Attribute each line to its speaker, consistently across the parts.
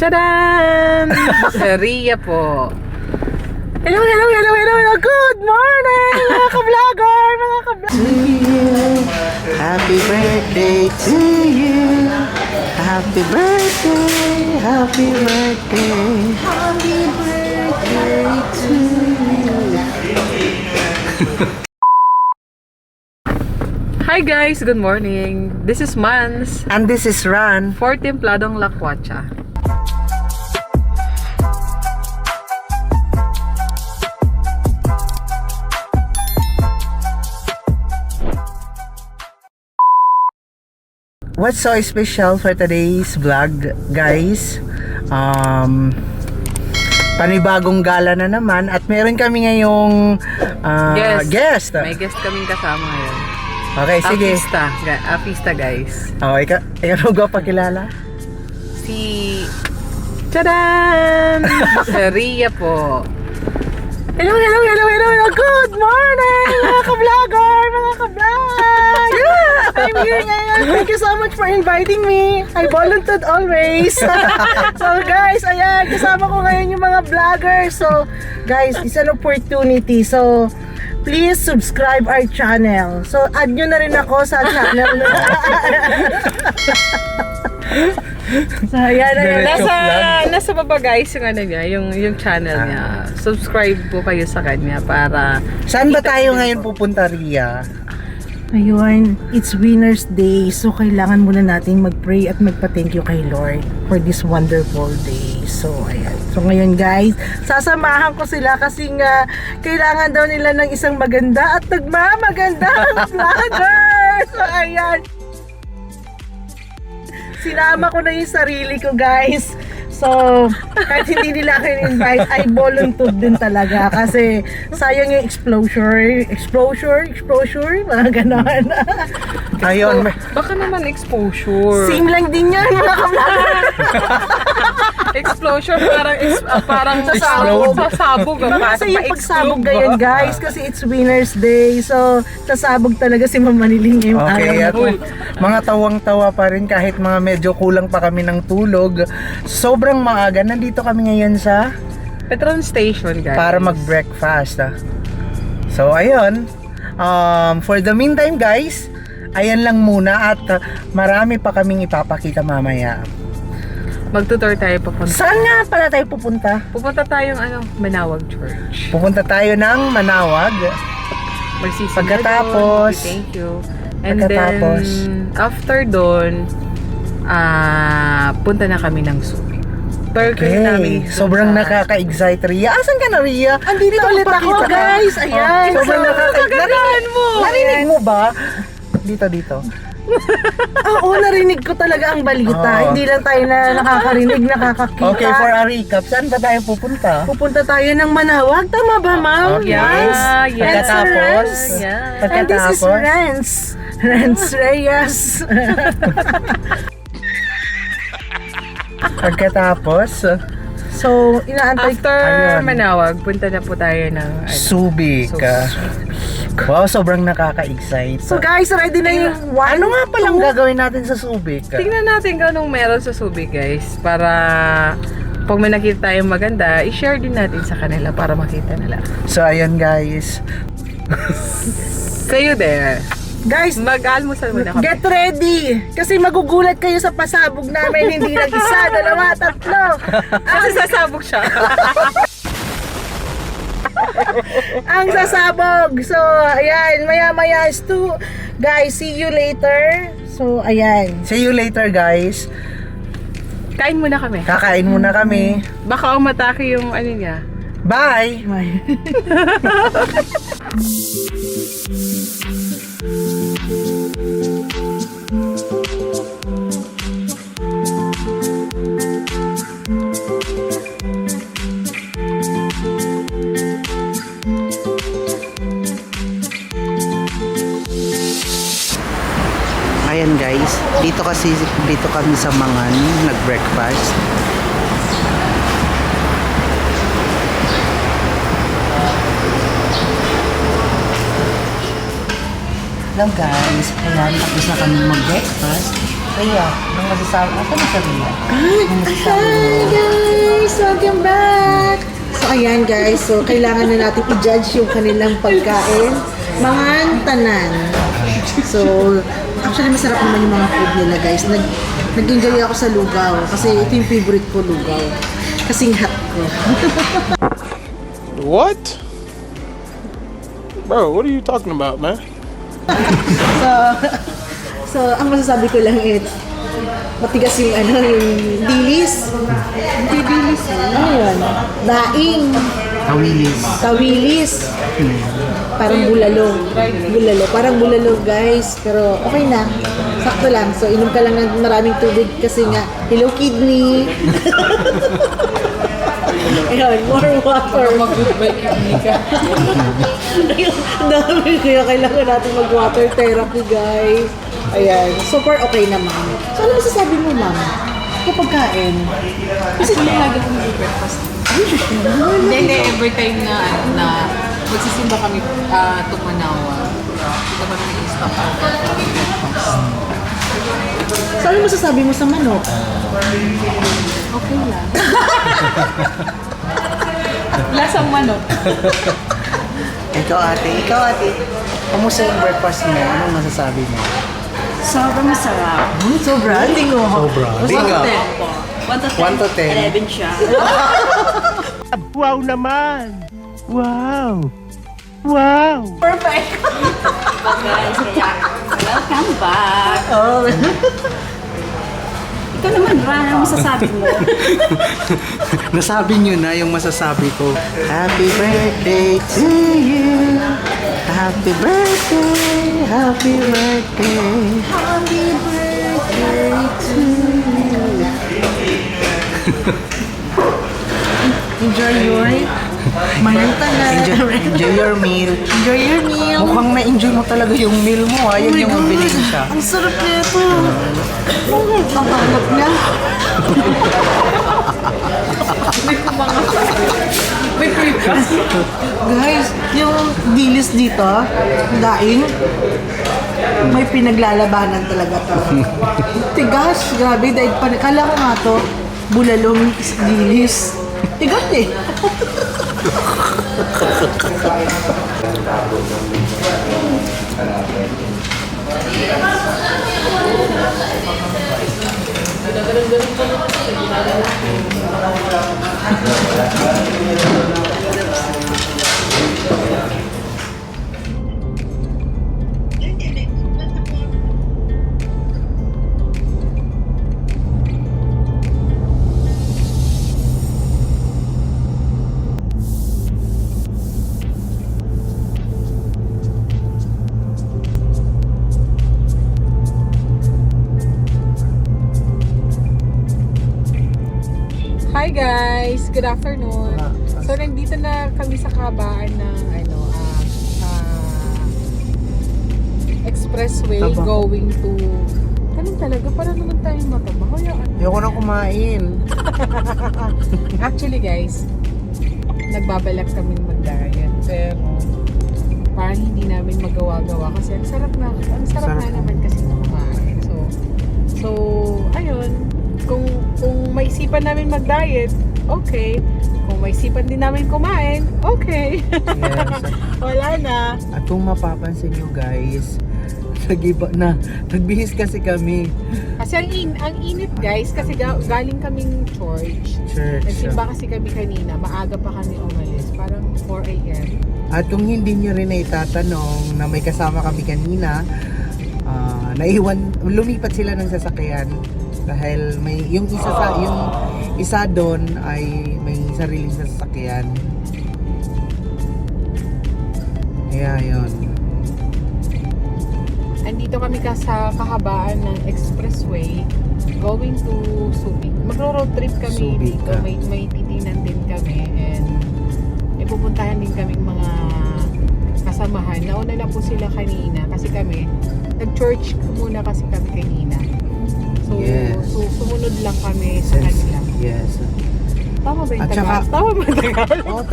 Speaker 1: Tadaan! Ria po. Hello! Good morning, mga ka-vlogger!
Speaker 2: To you, happy birthday to you. Happy birthday, happy birthday. Happy birthday to you.
Speaker 1: Hi guys! Good morning! This is Mans
Speaker 2: And this is Ran.
Speaker 1: for Templadong Lakwacha.
Speaker 2: What's so special for today's vlog, guys? Panibagong gala na naman at meron kami ngayong guest.
Speaker 1: May guest kaming kasama ngayon.
Speaker 2: Okay, sige.
Speaker 1: Artista guys.
Speaker 2: Oh, ikaw ba pakilala?
Speaker 1: Si... Tadaan! Ria po. Hello! Good morning, mga ka-vlogger! Mga ka-vlog!
Speaker 2: I'm here ngayon. Thank you so much for inviting me. I volunteered always. So guys, ayan, kasama ko ngayon yung mga vloggers. So guys, it's an opportunity. So please subscribe our channel. So add nyo na rin ako sa channel. So ayan.
Speaker 1: Nasa baba guys yung ano niya, yung channel niya. Subscribe po kayo sa kanya para...
Speaker 2: Saan ba tayo ngayon pupunta, Ria?
Speaker 3: Ayun, it's Winner's Day. So, kailangan muna natin mag-pray at magpa-thank you kay Lord for this wonderful day. So, ayan. So, ngayon guys, sasamahan ko sila kasi nga kailangan daw nila ng isang maganda at nagmamagandang vlogger. So, ayan. Sinama ko na yung sarili ko, guys. So, kahit hindi nila ako in-invite, I volunteered din talaga kasi sayang yung exposure, mga ganon.
Speaker 2: Ayun.
Speaker 1: Baka naman exposure.
Speaker 3: Same lang din yan, mga ka-vlogger.
Speaker 1: Explosion, parang sasabog.
Speaker 3: Kasi yung pagsabog ngayon, guys, kasi it's Winner's Day. So, sasabog talaga si Mama Niling yung
Speaker 2: Okay, at
Speaker 3: araw.
Speaker 2: mga tawang-tawa pa rin kahit mga medyo kulang pa kami ng tulog. Sobrang maaga. Nandito kami ngayon sa
Speaker 1: Petron Station guys.
Speaker 2: para mag-breakfast. So, ayun. For the meantime, guys, ayan lang muna at marami pa kaming ipapakita mamaya.
Speaker 1: Magtutour tayo papunta.
Speaker 2: Saan nga pala tayo pupunta?
Speaker 1: Pupunta tayong Manawag Church.
Speaker 2: Pupunta tayo ng Manawag.
Speaker 1: Magsisimba
Speaker 2: Pagkatapos,
Speaker 1: doon. Thank you. And
Speaker 2: pagkatapos,
Speaker 1: then, after doon, punta na kami ng Subic.
Speaker 2: okay. Sobrang nakaka-excite, Ria. Asan ka na, Ria?
Speaker 3: Andito ulit ako,
Speaker 2: Pakita ka.
Speaker 3: guys. Ayan.
Speaker 2: Sobrang
Speaker 1: Kagandahan mo!
Speaker 2: Narinig mo ba? Dito.
Speaker 3: Oo, narinig ko talaga ang balita.
Speaker 2: Oo.
Speaker 3: Hindi lang tayo na nakakarinig, nakakakita.
Speaker 2: Okay, for a recap, saan ba tayo pupunta?
Speaker 3: Pupunta tayo ng Manawag. Tama ba, ma'am?
Speaker 2: Okay.
Speaker 3: Yes.
Speaker 2: Pagkatapos,
Speaker 1: Yeah.
Speaker 3: And this is Renz. Renz Reyes.
Speaker 2: pagkatapos,
Speaker 3: So, inaantay
Speaker 1: After
Speaker 2: Ayun.
Speaker 1: Manawag, punta na po tayo ng
Speaker 2: Subic. Wow, sobrang nakaka-excite.
Speaker 3: So guys, ready na yung one.
Speaker 2: Ano nga palang gagawin natin sa Subic?
Speaker 1: Tingnan natin kung anong meron sa Subic guys. Para pag may nakita tayong maganda, i-share din natin sa kanila para makita nila.
Speaker 2: So, ayun guys.
Speaker 1: Kayo there.
Speaker 3: Guys,
Speaker 1: Mag-almusal muna kami.
Speaker 3: get ready! Kasi magugulat kayo sa pasabog namin. Hindi lang isa, dalawa, tatlo.
Speaker 1: Kasi sasabog siya.
Speaker 3: Ang sasabog. So, ayan, maya-maya is two. Guys, see you later. So, ayan.
Speaker 2: See you later, guys.
Speaker 1: Kain muna kami.
Speaker 2: Kakain muna kami.
Speaker 1: Baka umatake yung ano niya.
Speaker 2: Bye! Ayan guys, dito kami sa Mangan nag-breakfast. Hello guys, ayan, tapos na kami mag-breakfast. Kaya, nung masasabi, ako na sa Ria. Nung masasabi mo,
Speaker 3: ayan guys, so kailangan na natin i-judge yung kanilang pagkain. Mga tanan. So, actually masarap naman yung mga food nila guys. Nag-enjoy ako sa lugaw kasi ito yung favorite ko, lugaw. Kasing hot ko.
Speaker 4: What? Bro, what are you talking about, man?
Speaker 3: So, ang masasabi ko lang matigas yung yung dilis. Hindi dilis. Ano yun? Daing. Tawilis. Parang bulalo. Parang bulalo guys. Pero okay na. Sakto lang. So, inom ka lang ng maraming tubig kasi nga, hello kidney. Ayun, more water.
Speaker 1: Mag-goodbye kidney ka.
Speaker 3: Ayun, ang dami. Kaya kailangan natin mag-water therapy, guys. Ayan, super okay naman. So, ano masasabi mo, ma'am? Kapag kain?
Speaker 1: Kasi lagi kami breakfast. Hindi, every time na magsisimba kami tumanawa. Dito kami nag-stop out breakfast.
Speaker 3: So, ano masasabi mo sa manok?
Speaker 1: Okay lang. Lasang manok.
Speaker 2: Ikaw ate. Kamusta yung breakfast mo? Anong masasabi mo?
Speaker 5: Sobrang masarap.
Speaker 3: Sobra? Tingo.
Speaker 2: Sobra. Bingo. 1 to 10.
Speaker 5: 11 siya.
Speaker 6: Wow naman! Wow! Wow!
Speaker 5: Perfect! Guys, kaya welcome back.
Speaker 3: Oh.
Speaker 5: Ikaw naman, Ran, ano masasabi mo?
Speaker 2: Nasabi nyo na yung masasabi ko. Happy birthday to you. Happy birthday. Happy birthday.
Speaker 3: Happy birthday to you. Enjoy your mananta na.
Speaker 2: Enjoy your meal.
Speaker 3: Enjoy your meal.
Speaker 2: Mukhang na-enjoy mo talaga yung meal mo ha. Yan yung mabilis siya.
Speaker 3: Ang sarap nito. Ang hanap niya.
Speaker 1: May previous.
Speaker 3: Guys, yung dilis dito, daing, may pinaglalabanan talaga to. Tigas, grabe, dahil kala ko nga to, bulalong dilis. Tigas eh.
Speaker 1: Hi guys! Good afternoon. So, nandito na kami sa kabaan ng expressway going to... Ganun talaga, para naman tayong mataba. Kaya
Speaker 2: Ayoko na kumain.
Speaker 1: actually guys, nagbabalak kami mag-diet. Pero, parang hindi namin magawa-gawa kasi ang sarap na naman kasi na kumain. So, ayun. Kung maisipan namin mag-diet, okay. Kung maisipan din namin kumain, okay.
Speaker 2: Yes.
Speaker 1: Wala na.
Speaker 2: At kung mapapansin nyo guys, nag-iba na. Nagbihis kasi kami.
Speaker 1: Kasi ang init guys, kasi galing kaming church. Nagsimba kasi kami kanina, maaga pa kami umalis, parang 4 a.m.
Speaker 2: At kung hindi nyo rin na itatanong na may kasama kami kanina, lumipat sila ng sasakyan dahil may yung isa doon ay may sariling sasakyan. Kaya yun.
Speaker 1: Andito kami sa kahabaan ng expressway going to Subic. Magro-road trip kami
Speaker 2: Subic,
Speaker 1: dito. May titinan din kami and may pupuntahan din kaming mga kasamahan. Nauna na po sila kanina kasi kami nag-church muna kasi kami kanina. So,
Speaker 2: Yes.
Speaker 1: so sumunod lang kami sa kanila.
Speaker 2: Yes.
Speaker 1: Tama ba yung
Speaker 2: At
Speaker 1: Tagalog?
Speaker 2: saka-
Speaker 1: Tama ba yung Tagalog?
Speaker 2: Oo,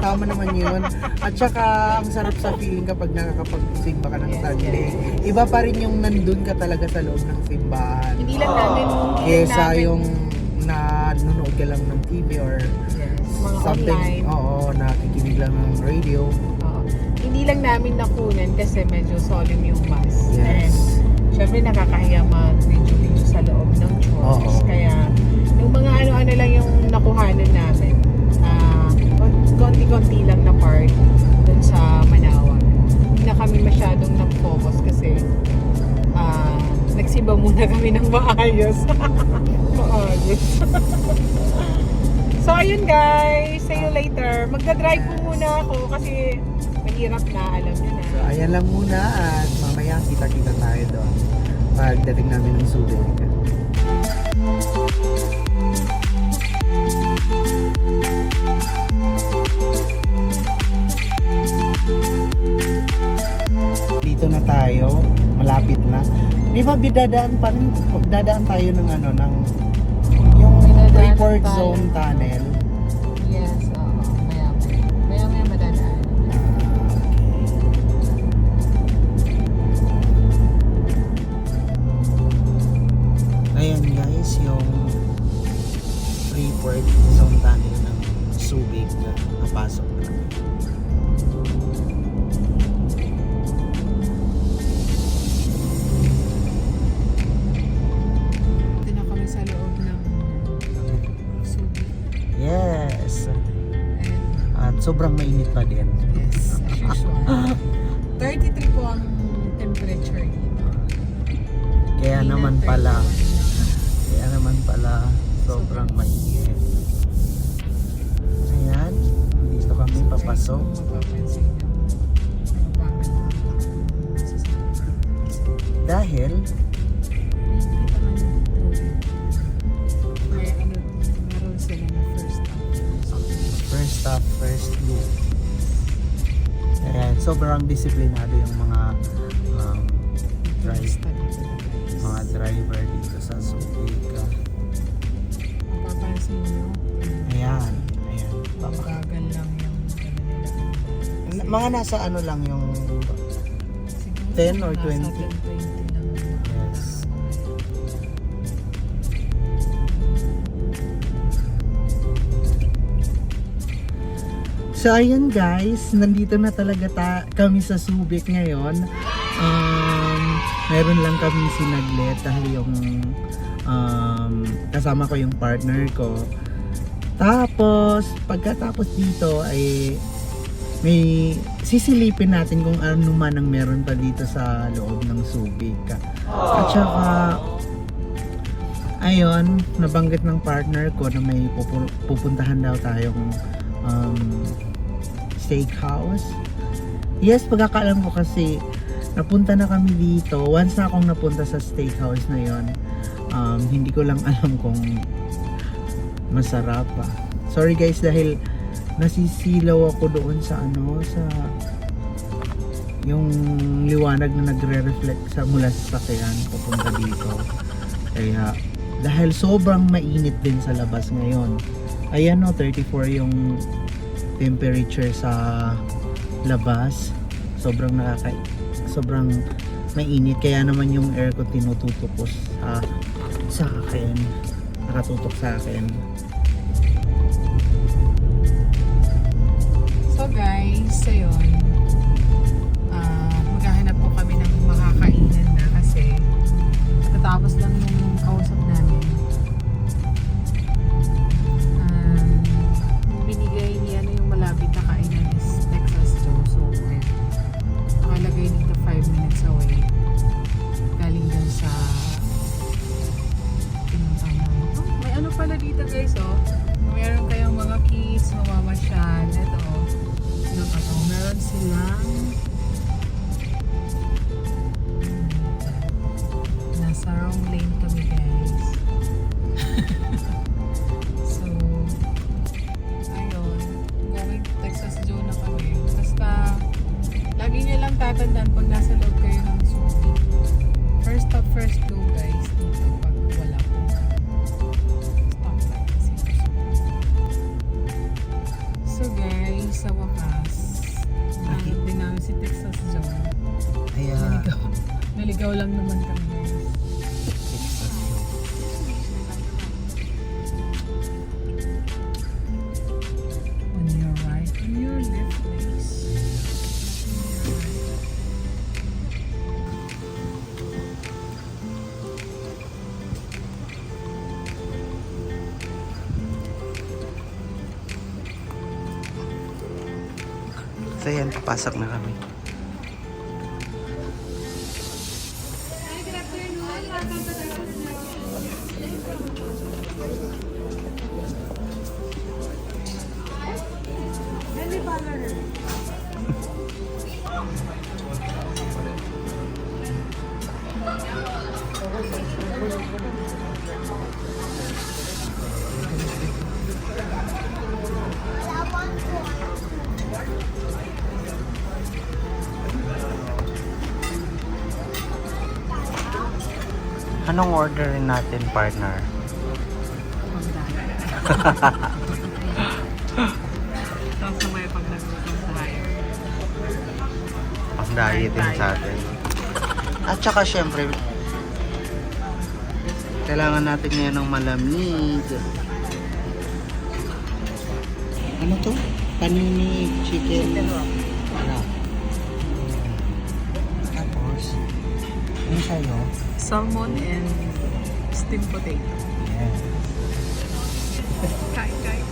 Speaker 2: tama naman yun. At saka, ang sarap sa feeling kapag nakakapagsimba ka ng
Speaker 1: Yes,
Speaker 2: Sunday.
Speaker 1: yes.
Speaker 2: Iba pa rin yung nandun ka talaga sa loob ng simbahan.
Speaker 1: Hindi lang namin
Speaker 2: Kesa yung nanonood ka lang ng TV or
Speaker 1: Yes. mga
Speaker 3: something,
Speaker 1: online.
Speaker 3: oo, nakikinig lang ng radio.
Speaker 1: Oo. Hindi lang namin nakunan kasi medyo solemn yung mass. And
Speaker 3: Yes.
Speaker 1: syempre nakakahiya mag-video sa loob ng church.
Speaker 3: Oo.
Speaker 1: Kaya yung mga ano-ano lang yung nakuhanan namin. Konti-konti lang na part dun sa Manawan. Hindi na kami masyadong nag-focus kasi nagsiba muna kami ng maayos. Maayos. So ayun guys, see you later. Magdadrive po muna ako kasi mahirap na, alam nyo na.
Speaker 3: So, ayan lang muna at mamaya kita-kita tayo doon pagdating namin ng Subic. Dito na tayo, malapit na. Di ba dadaan tayo ng ano, ng yung
Speaker 1: May dadaan
Speaker 3: Freeport
Speaker 1: tayo.
Speaker 3: Zone Tunnel.
Speaker 1: Yes, oo. Maya madadaan.
Speaker 3: Ayan guys, yung Freeport Zone Tunnel ng Subic napasok na.
Speaker 1: Dito na kami sa loob ng Subic.
Speaker 3: Yes.
Speaker 1: And
Speaker 3: At sobrang mainit pa din.
Speaker 1: yes, as usual. 33 po ang temperature dito.
Speaker 3: Kaya
Speaker 1: Hindi na
Speaker 3: naman
Speaker 1: 31
Speaker 3: pala,
Speaker 1: lang.
Speaker 3: sobrang mainit. Ayan, dito kami papasok.
Speaker 1: Kung mapapansin nyo, ang bagal ng sasakyan.
Speaker 3: Dahil,
Speaker 1: Kita nga nyo dito. May ano, meron sila na first up.
Speaker 3: first loop. Ayan, sobrang disiplinado yung mga driver dito sa Subic.
Speaker 1: Mapapansin nyo,
Speaker 3: Ayan.
Speaker 1: bagal lang yung ano nila.
Speaker 3: Mga nasa ano lang yung
Speaker 1: Siguro
Speaker 3: 10 or
Speaker 1: nasa
Speaker 3: 20?
Speaker 1: 10, 20 lang yung mga
Speaker 3: Yes. So ayun guys, nandito na talaga kami sa Subic ngayon. Meron lang kami sinaglit dahil yung kasama ko yung partner ko. Tapos pagkatapos dito ay may sisilipin natin kung ano man ang meron pa dito sa loob ng Subic. At saka ayun, nabanggit ng partner ko na may pupuntahan daw tayong steakhouse. Yes, pagkakaalam ko kasi napunta na kami dito. Once na akong napunta sa steakhouse na yon, hindi ko lang alam kung masarap pa. Sorry guys dahil nasisilaw ako doon sa yung liwanag na nagre-reflect mula sa sakyan papunta dito. Kaya dahil sobrang mainit din sa labas ngayon. Ayan o, 34 yung temperature sa labas. Sobrang mainit, kaya naman yung aircon tinututok ko sa akin, nakatutok sa akin.
Speaker 1: So guys, ayun. Maghahanap po kami ng makakainan na kasi tatapos lang yung kausap namin. Yung binigay niya yung malapit na kainan is Texas Joe. So, ayun. Nakalagay dito 5 minutes away. Galing dun sa pinuntahan namin. Oh, may ano pala dito guys, oh. Meron kayong mga kids, mamamasyal. Ito, oh. Meron silang nasa wrong lane kami guys. So ayun, going to Texas Joe na kami. Basta lagi nyo lang tatandaan pag nasa loob kayo ng Subic, first stop first go guys dito pag wala po stop light kasi. So guys, sa wakas nahanap din namin si Texas Joe.
Speaker 3: Ayan.
Speaker 1: Naligaw lang naman kami guys.
Speaker 4: So yan, papasok na kami. Anong orderin natin, partner?
Speaker 1: Tapos na may pag nagluto tayo.
Speaker 4: Ang diet din sa atin. At saka syempre, kailangan natin ngayon ng malamig. Ano to? Panini chicken. Ano? Tapos, ano sa'yo?
Speaker 1: Salmon and steamed potato.
Speaker 4: Yes.
Speaker 1: Kain, kain.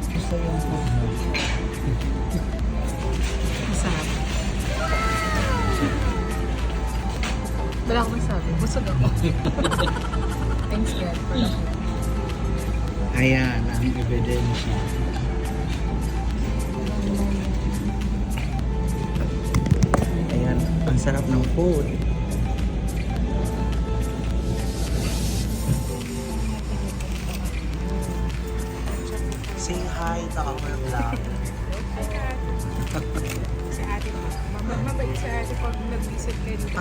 Speaker 4: Gusto yung food mo.
Speaker 1: Masarap. Wala akong masabi. Busog ako. Thanks God for the food.
Speaker 4: Ayan, ang ebidensya. Ayan, ang sarap ng food. Say hi to our vlog.
Speaker 1: Si ate, mabait si ate pag nag-visit kayo dito.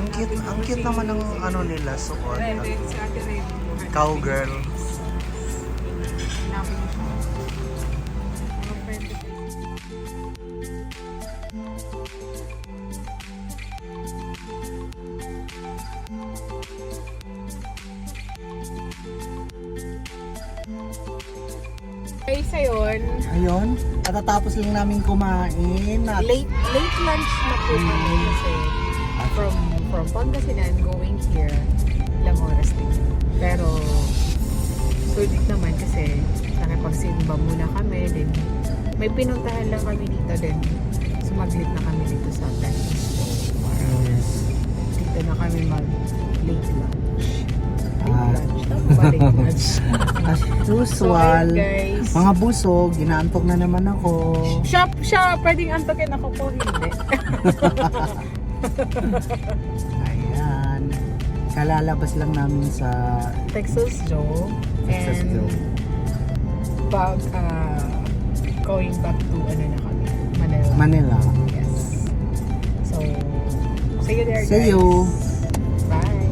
Speaker 4: Ang cute naman ng ano nila, suot.
Speaker 1: Red, si ate Red.
Speaker 4: Cowgirl.
Speaker 1: Hanapin mo siya. Mga friend ko. Okay, sa yun,
Speaker 4: Ayun, katatapos lang namin kumain. At
Speaker 1: late lunch na po kami kasi from Pangasinan going here, ilang oras din. Pero sulit naman kasi nakipagsimba muna kami din. May pinuntahan lang kami dito din. Sumaglit na kami dito sa Francisco. Dito na kami mag late lunch. Tama ba late lunch?
Speaker 4: as
Speaker 1: So
Speaker 4: usual,
Speaker 1: ayun, guys.
Speaker 4: mga busog, inaantok na naman ako.
Speaker 1: Siya, pwedeng antokin ako po, hindi.
Speaker 4: Ayan. Kalalabas lang namin sa
Speaker 1: Texas Joe.
Speaker 4: Texas
Speaker 1: And
Speaker 4: Joe.
Speaker 1: Going back to kami, Manila.
Speaker 4: Manila.
Speaker 1: Yes. So, see you there, guys.
Speaker 4: See you.
Speaker 1: Bye.